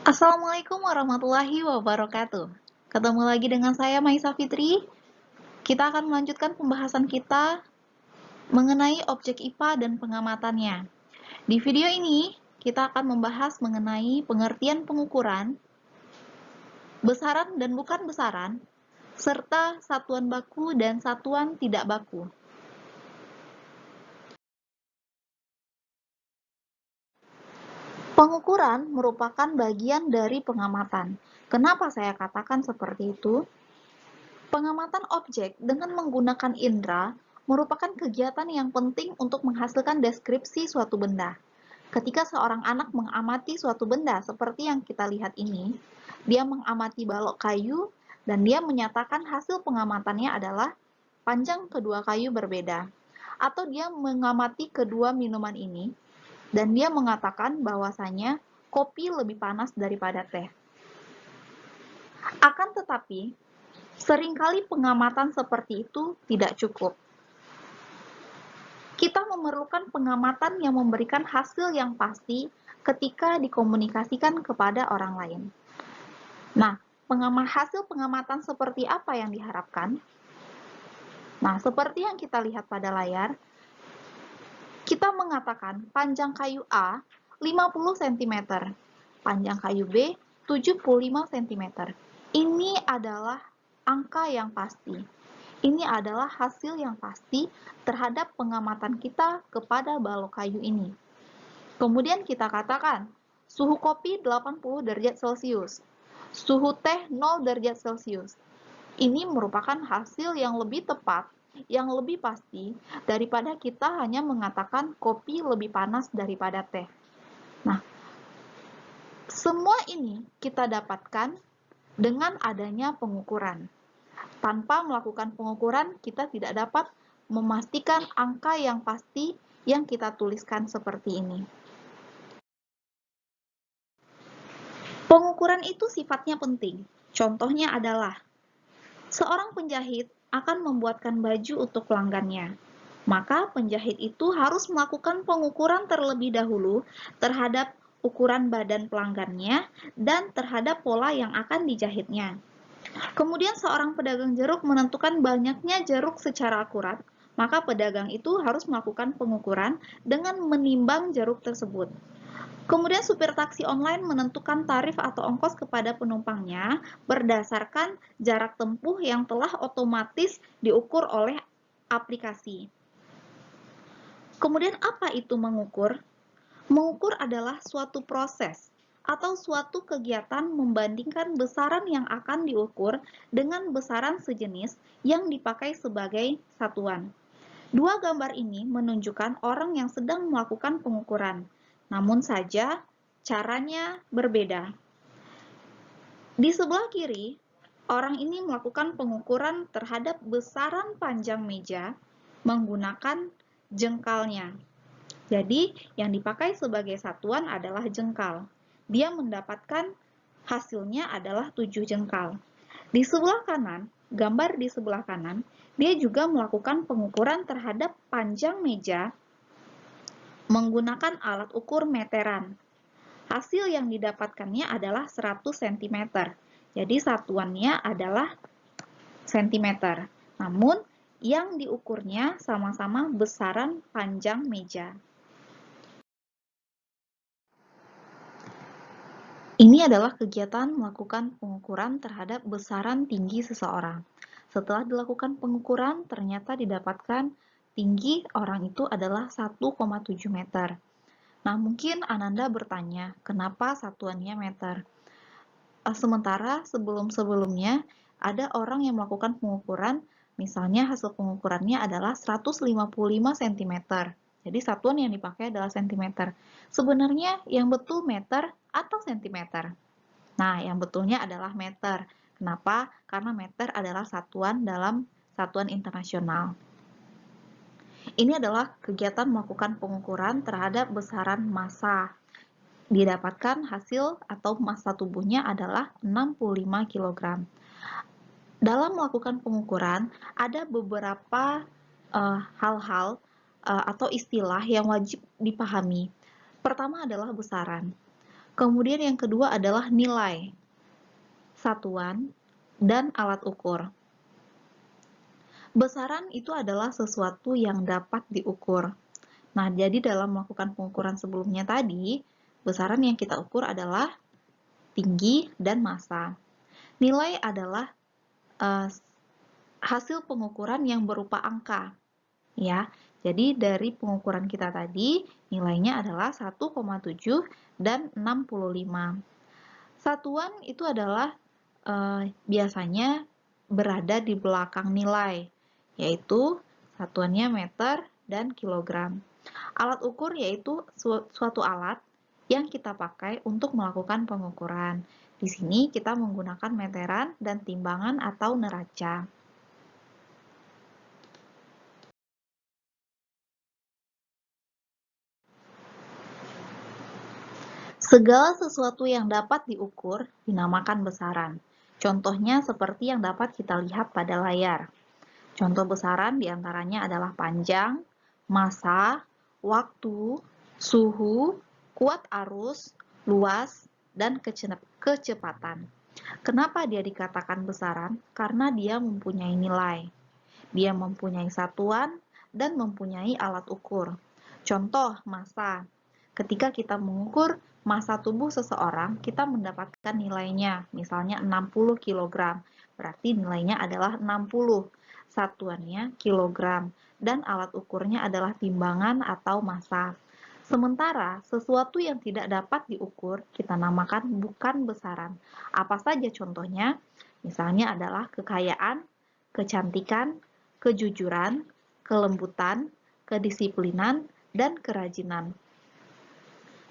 Assalamualaikum warahmatullahi wabarakatuh. Ketemu lagi dengan saya Maisa Fitri. Kita akan melanjutkan pembahasan kita mengenai objek IPA dan pengamatannya. Di video ini, kita akan membahas mengenai pengertian pengukuran, besaran dan bukan besaran, serta satuan baku dan satuan tidak baku. Pengukuran merupakan bagian dari pengamatan. Kenapa saya katakan seperti itu? Pengamatan objek dengan menggunakan indera merupakan kegiatan yang penting untuk menghasilkan deskripsi suatu benda. Ketika seorang anak mengamati suatu benda seperti yang kita lihat ini, dia mengamati balok kayu dan dia menyatakan hasil pengamatannya adalah panjang kedua kayu berbeda. Atau dia mengamati kedua minuman ini dan dia mengatakan bahwasanya kopi lebih panas daripada teh. Akan tetapi, seringkali pengamatan seperti itu tidak cukup. Kita memerlukan pengamatan yang memberikan hasil yang pasti ketika dikomunikasikan kepada orang lain. Nah, hasil pengamatan seperti apa yang diharapkan? Nah, seperti yang kita lihat pada layar, kita mengatakan panjang kayu A 50 cm, panjang kayu B 75 cm. Ini adalah angka yang pasti. Ini adalah hasil yang pasti terhadap pengamatan kita kepada balok kayu ini. Kemudian kita katakan, suhu kopi 80 derajat Celcius, suhu teh 0 derajat Celcius. Ini merupakan hasil yang lebih tepat, yang lebih pasti, daripada kita hanya mengatakan kopi lebih panas daripada teh. Nah, semua ini kita dapatkan dengan adanya pengukuran. Tanpa melakukan pengukuran, kita tidak dapat memastikan angka yang pasti yang kita tuliskan seperti ini. Pengukuran itu sifatnya penting. Contohnya adalah, seorang penjahit akan membuatkan baju untuk pelanggannya. Maka penjahit itu harus melakukan pengukuran terlebih dahulu terhadap ukuran badan pelanggannya dan terhadap pola yang akan dijahitnya. Kemudian seorang pedagang jeruk menentukan banyaknya jeruk secara akurat, maka pedagang itu harus melakukan pengukuran dengan menimbang jeruk tersebut. Kemudian supir taksi online menentukan tarif atau ongkos kepada penumpangnya berdasarkan jarak tempuh yang telah otomatis diukur oleh aplikasi. Kemudian apa itu mengukur? Mengukur adalah suatu proses atau suatu kegiatan membandingkan besaran yang akan diukur dengan besaran sejenis yang dipakai sebagai satuan. Dua gambar ini menunjukkan orang yang sedang melakukan pengukuran, namun saja caranya berbeda. Di sebelah kiri, orang ini melakukan pengukuran terhadap besaran panjang meja menggunakan jengkalnya. Jadi, yang dipakai sebagai satuan adalah jengkal. Dia mendapatkan hasilnya adalah 7 jengkal. Di sebelah kanan, gambar di sebelah kanan, dia juga melakukan pengukuran terhadap panjang meja menggunakan alat ukur meteran. Hasil yang didapatkannya adalah 100 cm. Jadi satuannya adalah cm. Namun, yang diukurnya sama-sama besaran panjang meja. Ini adalah kegiatan melakukan pengukuran terhadap besaran tinggi seseorang. Setelah dilakukan pengukuran, ternyata didapatkan tinggi orang itu adalah 1,7 meter. Nah, mungkin Ananda bertanya, kenapa satuannya meter? Sementara sebelum-sebelumnya ada orang yang melakukan pengukuran, misalnya hasil pengukurannya adalah 155 cm. Jadi satuan yang dipakai adalah cm. Sebenarnya yang betul meter atau cm? Nah, yang betulnya adalah meter. Kenapa? Karena meter adalah satuan dalam satuan internasional. Ini adalah kegiatan melakukan pengukuran terhadap besaran massa. Didapatkan hasil atau massa tubuhnya adalah 65 kg. Dalam melakukan pengukuran, ada beberapa hal-hal atau istilah yang wajib dipahami. Pertama adalah besaran. Kemudian yang kedua adalah nilai, satuan, dan alat ukur. Besaran itu adalah sesuatu yang dapat diukur. Nah, jadi dalam melakukan pengukuran sebelumnya tadi, besaran yang kita ukur adalah tinggi dan massa. Nilai adalah hasil pengukuran yang berupa angka, ya. Jadi dari pengukuran kita tadi, nilainya adalah 1,7 dan 65. Satuan itu adalah biasanya berada di belakang nilai, yaitu satuannya meter dan kilogram. Alat ukur yaitu suatu alat yang kita pakai untuk melakukan pengukuran. Di sini kita menggunakan meteran dan timbangan atau neraca. Segala sesuatu yang dapat diukur dinamakan besaran. Contohnya seperti yang dapat kita lihat pada layar. Contoh besaran diantaranya adalah panjang, massa, waktu, suhu, kuat arus, luas, dan kecepatan. Kenapa dia dikatakan besaran? Karena dia mempunyai nilai. Dia mempunyai satuan dan mempunyai alat ukur. Contoh massa. Ketika kita mengukur massa tubuh seseorang, kita mendapatkan nilainya, misalnya 60 kg. Berarti nilainya adalah 60. Satuannya kilogram dan alat ukurnya adalah timbangan atau massa. Sementara sesuatu yang tidak dapat diukur kita namakan bukan besaran. Apa saja contohnya? Misalnya adalah kekayaan, kecantikan, kejujuran, kelembutan, kedisiplinan, dan kerajinan.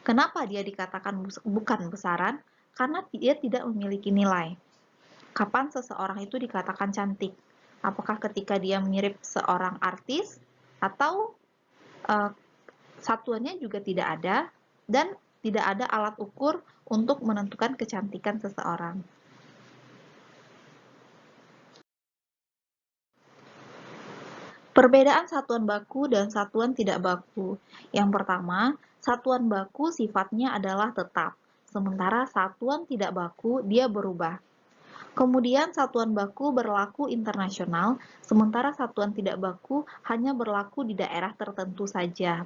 Kenapa dia dikatakan bukan besaran? Karena dia tidak memiliki nilai. Kapan seseorang itu dikatakan cantik? Apakah ketika dia mirip seorang artis? Atau satuannya juga tidak ada dan tidak ada alat ukur untuk menentukan kecantikan seseorang. Perbedaan satuan baku dan satuan tidak baku. Yang pertama, satuan baku sifatnya adalah tetap, sementara satuan tidak baku dia berubah. Kemudian satuan baku berlaku internasional, sementara satuan tidak baku hanya berlaku di daerah tertentu saja.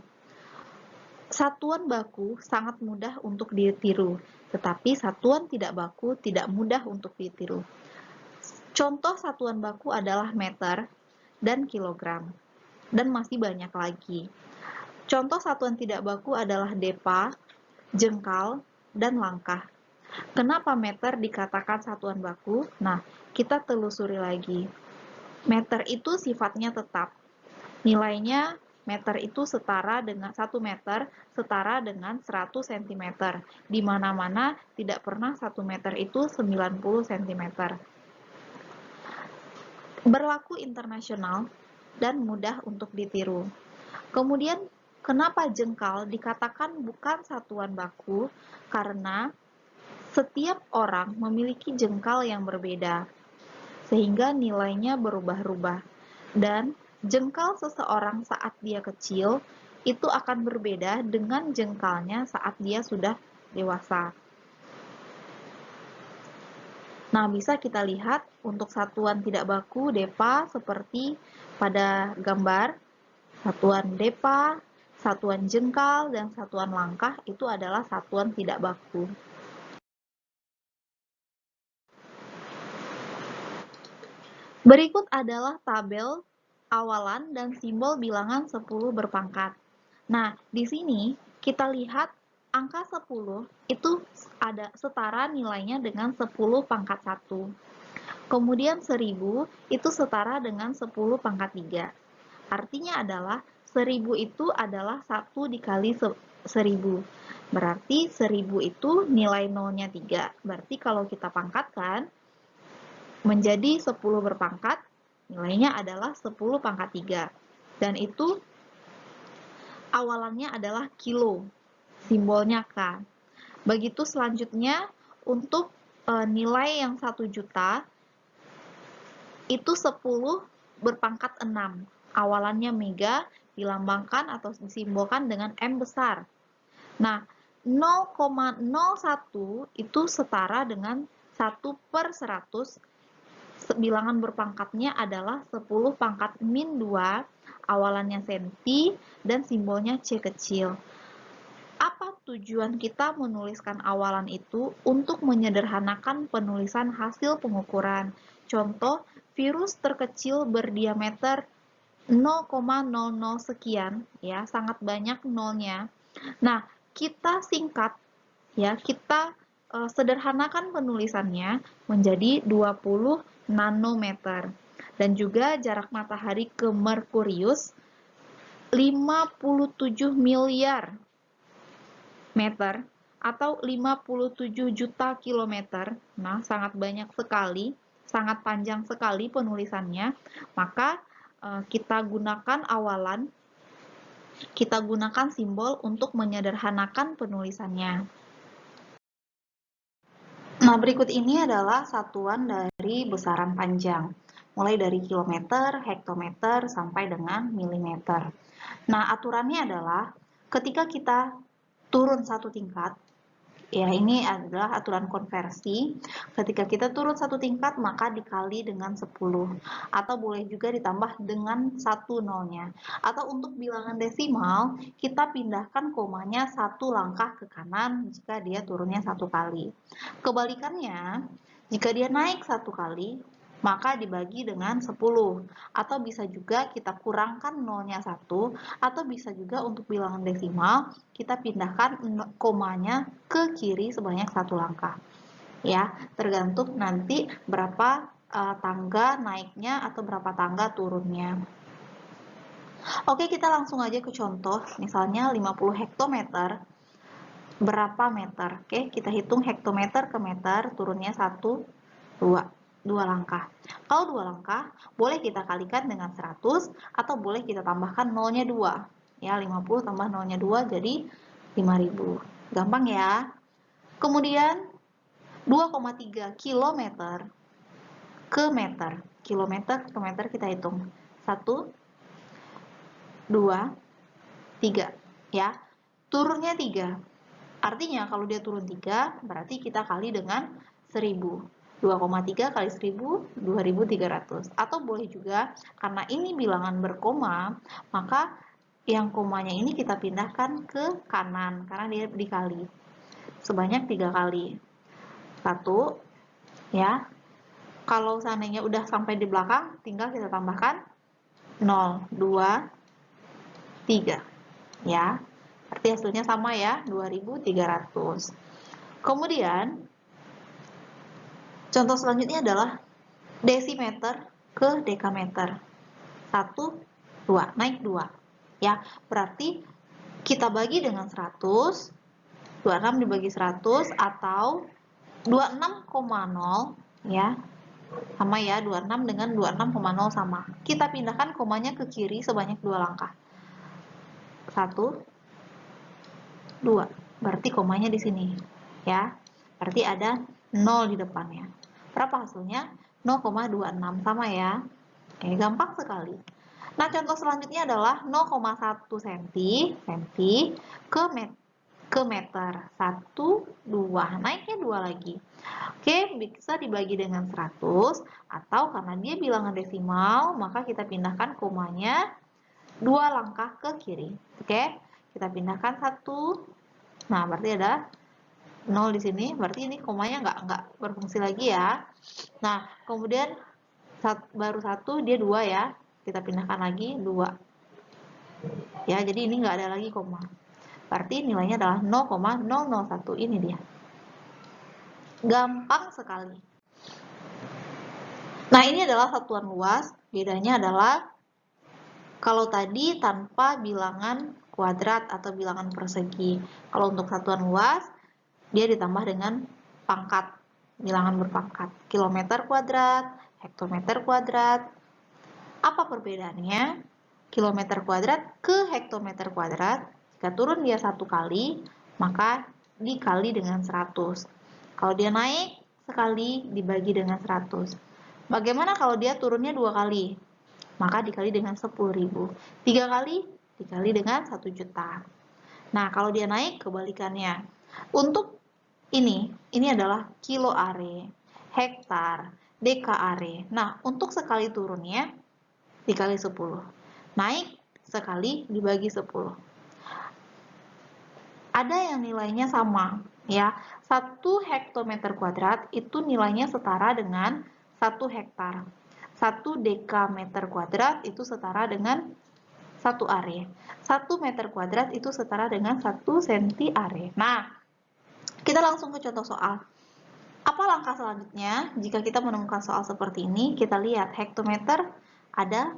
Satuan baku sangat mudah untuk ditiru, tetapi satuan tidak baku tidak mudah untuk ditiru. Contoh satuan baku adalah meter dan kilogram, dan masih banyak lagi. Contoh satuan tidak baku adalah depa, jengkal, dan langkah. Kenapa meter dikatakan satuan baku? Nah, kita telusuri lagi. Meter itu sifatnya tetap. Nilainya meter itu setara dengan 1 meter setara dengan 100 cm. Di mana-mana tidak pernah 1 meter itu 90 cm. Berlaku internasional dan mudah untuk ditiru. Kemudian, kenapa jengkal dikatakan bukan satuan baku? Karena setiap orang memiliki jengkal yang berbeda, sehingga nilainya berubah-ubah. Dan jengkal seseorang saat dia kecil itu akan berbeda dengan jengkalnya saat dia sudah dewasa. Nah, bisa kita lihat untuk satuan tidak baku depa seperti pada gambar. Satuan depa, satuan jengkal, dan satuan langkah itu adalah satuan tidak baku. Berikut adalah tabel awalan dan simbol bilangan 10 berpangkat. Nah, di sini kita lihat angka 10 itu ada setara nilainya dengan 10 pangkat 1. Kemudian 1000 itu setara dengan 10 pangkat 3. Artinya adalah 1000 itu adalah 1 dikali 1000. Berarti 1000 itu nilai nolnya 3. Berarti kalau kita pangkatkan menjadi 10 berpangkat, nilainya adalah 10 pangkat 3. Dan itu awalannya adalah kilo, simbolnya K. Begitu selanjutnya untuk nilai yang 1 juta, itu 10 berpangkat 6. Awalannya mega, dilambangkan atau disimbolkan dengan M besar. Nah, 0,01 itu setara dengan 1/100. Bilangan berpangkatnya adalah 10 pangkat min 2, awalannya senti, dan simbolnya C kecil. Apa tujuan kita menuliskan awalan itu? Untuk menyederhanakan penulisan hasil pengukuran. Contoh, virus terkecil berdiameter 0,00 sekian, ya, sangat banyak nolnya. Nah, kita singkat, ya, kita sederhanakan penulisannya menjadi 20 nanometer. Dan juga jarak matahari ke Merkurius 57 miliar meter atau 57 juta kilometer. Nah, sangat banyak sekali, sangat panjang sekali penulisannya. Maka kita gunakan awalan, kita gunakan simbol untuk menyederhanakan penulisannya. Nah, berikut ini adalah satuan dari besaran panjang, mulai dari kilometer, hektometer, sampai dengan milimeter. Nah, aturannya adalah ketika kita turun satu tingkat, ya ini adalah aturan konversi. Ketika kita turun satu tingkat, maka dikali dengan 10. Atau boleh juga ditambah dengan 1 nolnya. Atau untuk bilangan desimal, kita pindahkan komanya 1 langkah ke kanan jika dia turunnya 1 kali. Kebalikannya, jika dia naik 1 kali, maka dibagi dengan 10. Atau bisa juga kita kurangkan nolnya 1, atau bisa juga untuk bilangan desimal, kita pindahkan komanya ke kiri sebanyak 1 langkah. Ya, tergantung nanti berapa tangga naiknya atau berapa tangga turunnya. Oke, kita langsung aja ke contoh. Misalnya 50 hektometer, berapa meter? Oke, kita hitung hektometer ke meter, turunnya 1, 2. 2 langkah. Kalau 2 langkah, boleh kita kalikan dengan 100, atau boleh kita tambahkan nolnya 2. Ya, 50 tambah nolnya 2 jadi 5000. Gampang ya. Kemudian 2,3 kilometer ke meter. Kilometer ke meter kita hitung. 1, 2, 3. Ya. Turunnya 3. Artinya kalau dia turun 3, berarti kita kali dengan 1000. 2,3 kali 1000, 2300. Atau boleh juga, karena ini bilangan berkoma, maka yang komanya ini kita pindahkan ke kanan, karena dia dikali. Sebanyak 3 kali. 1, ya. Kalau seandainya udah sampai di belakang, tinggal kita tambahkan 0, 2, 3. Ya. Arti hasilnya sama ya, 2300. Kemudian, contoh selanjutnya adalah desimeter ke dekameter. 1, 2, naik 2. Ya, berarti kita bagi dengan 100, 26 dibagi 100 atau 26,0 ya. Sama ya, 26 dengan 26,0 sama. Kita pindahkan komanya ke kiri sebanyak 2 langkah. 1, 2. Berarti komanya di sini. Ya. Berarti ada 0 di depannya. Berapa hasilnya? 0,26 sama ya. Oke, gampang sekali. Nah, contoh selanjutnya adalah 0,1 cm ke meter. 1, 2. Naiknya 2 lagi. Oke, bisa dibagi dengan 100, atau karena dia bilangan desimal, maka kita pindahkan komanya 2 langkah ke kiri. Oke, kita pindahkan 1. Nah, berarti ada 0 di sini, berarti ini komanya nggak berfungsi lagi ya. Nah, kemudian baru 1, dia 2 ya. Kita pindahkan lagi 2. Ya, jadi ini nggak ada lagi koma. Berarti nilainya adalah 0,001. Ini dia. Gampang sekali. Nah, ini adalah satuan luas. Bedanya adalah kalau tadi tanpa bilangan kuadrat atau bilangan persegi. Kalau untuk satuan luas, dia ditambah dengan pangkat, bilangan berpangkat. Kilometer kuadrat, hektometer kuadrat. Apa perbedaannya? Kilometer kuadrat ke hektometer kuadrat, jika turun dia 1 kali, maka dikali dengan 100. Kalau dia naik sekali, dibagi dengan 100. Bagaimana kalau dia turunnya 2 kali? Maka dikali dengan 10.000. 3 kali dikali dengan 1 juta. Nah, kalau dia naik, kebalikannya. Untuk ini adalah kilo are, hektar, dekare. Nah, untuk sekali turunnya dikali 10. Naik sekali dibagi 10. Ada yang nilainya sama, ya. 1 hektometer kuadrat itu nilainya setara dengan 1 hektar. 1 dekameter kuadrat itu setara dengan 1 are. 1 meter kuadrat itu setara dengan 1 senti are. Nah, kita langsung ke contoh soal. Apa langkah selanjutnya jika kita menemukan soal seperti ini? Kita lihat hektometer ada,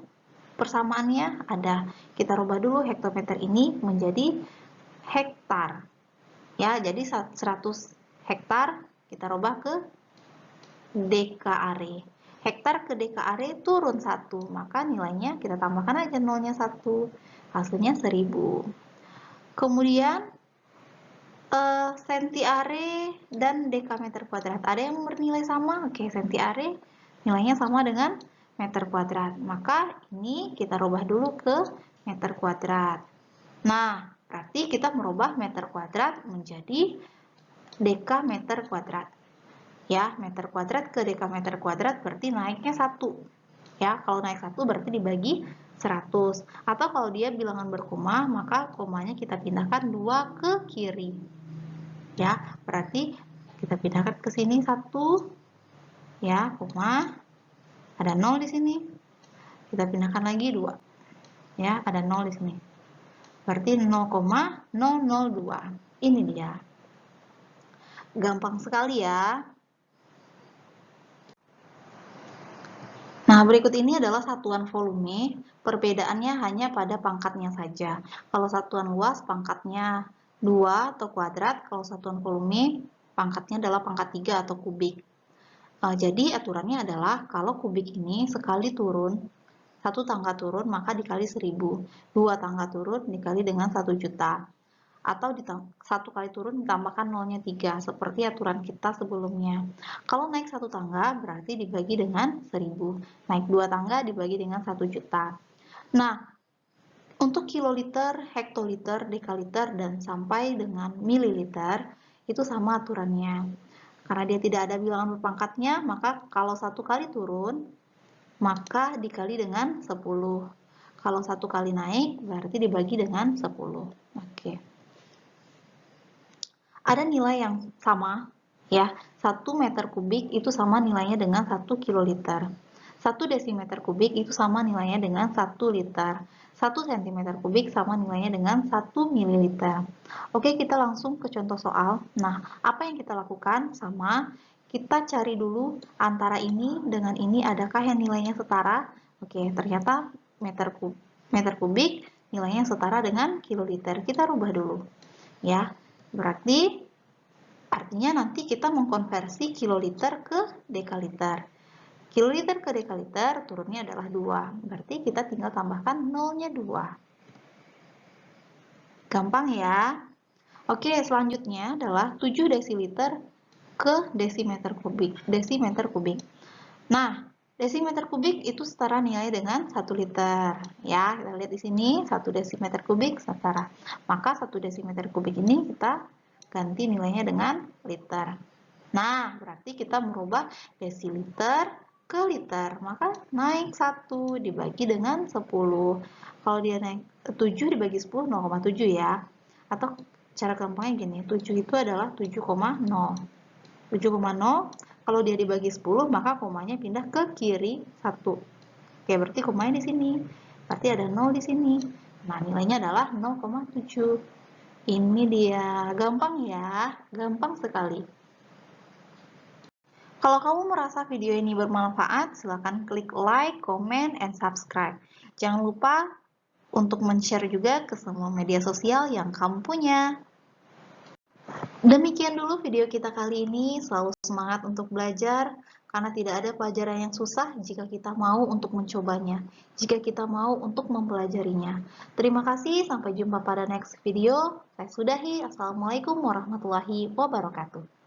persamaannya ada. Kita rubah dulu hektometer ini menjadi hektar. Ya, jadi 100 hektar kita rubah ke dekare. Hektar ke dekare turun 1, maka nilainya kita tambahkan aja nolnya 1. Hasilnya 1000. Kemudian sentiare dan dekameter kuadrat. Ada yang bernilai sama? Oke, sentiare nilainya sama dengan meter kuadrat. Maka ini kita rubah dulu ke meter kuadrat. Nah, berarti kita merubah meter kuadrat menjadi dekameter kuadrat. Ya, meter kuadrat ke dekameter kuadrat berarti naiknya 1. Ya, kalau naik 1 berarti dibagi 100. Atau kalau dia bilangan berkoma, maka komanya kita pindahkan 2 ke kiri. Ya, berarti kita pindahkan ke sini 1, ya, koma, ada 0 di sini. Kita pindahkan lagi 2. Ya, ada 0 di sini. Berarti 0,002. Ini dia. Gampang sekali ya. Nah, berikut ini adalah satuan volume. Perbedaannya hanya pada pangkatnya saja. Kalau satuan luas pangkatnya 2 atau kuadrat, kalau satuan volume pangkatnya adalah pangkat 3 atau kubik. Jadi aturannya adalah kalau kubik ini sekali turun, 1 tangga turun maka dikali 1000, 2 tangga turun dikali dengan 1 juta. Atau 1 kali turun ditambahkan nolnya 3, seperti aturan kita sebelumnya. Kalau naik 1 tangga berarti dibagi dengan 1000, naik 2 tangga dibagi dengan 1 juta. Nah, untuk kiloliter, hektoliter, dekaliter, dan sampai dengan mililiter, itu sama aturannya. Karena dia tidak ada bilangan berpangkatnya, maka kalau 1 kali turun, maka dikali dengan 10. Kalau 1 kali naik, berarti dibagi dengan 10. Oke. Ada nilai yang sama, ya. 1 meter kubik itu sama nilainya dengan 1 kiloliter. 1 desimeter kubik itu sama nilainya dengan 1 liter. 1 cm kubik sama nilainya dengan 1 mililiter. Oke, kita langsung ke contoh soal. Nah, apa yang kita lakukan? Sama, kita cari dulu antara ini dengan ini adakah yang nilainya setara. Oke, ternyata meter kubik nilainya setara dengan kiloliter. Kita rubah dulu. Ya, berarti artinya nanti kita mengkonversi kiloliter ke dekaliter. Kiloliter ke dekaliter turunnya adalah 2. Berarti kita tinggal tambahkan nolnya 2. Gampang ya? Oke, selanjutnya adalah 7 desiliter ke desimeter kubik. Nah, desimeter kubik itu setara nilai dengan 1 liter. Ya, kita lihat di sini 1 desimeter kubik setara. Maka 1 desimeter kubik ini kita ganti nilainya dengan liter. Nah, berarti kita merubah desiliter ke liter, maka naik 1 dibagi dengan 10. Kalau dia naik 7 dibagi 10, 0,7 ya. Atau cara gampangnya gini, 7 itu adalah 7,0. 7,0, kalau dia dibagi 10, maka komanya pindah ke kiri 1. Oke, berarti komanya di sini. Berarti ada 0 di sini. Nah, nilainya adalah 0,7. Ini dia, gampang ya, gampang sekali. Kalau kamu merasa video ini bermanfaat, silakan klik like, comment, and subscribe. Jangan lupa untuk men-share juga ke semua media sosial yang kamu punya. Demikian dulu video kita kali ini. Selalu semangat untuk belajar, karena tidak ada pelajaran yang susah jika kita mau untuk mencobanya, jika kita mau untuk mempelajarinya. Terima kasih, sampai jumpa pada next video. Saya sudahi. Assalamualaikum warahmatullahi wabarakatuh.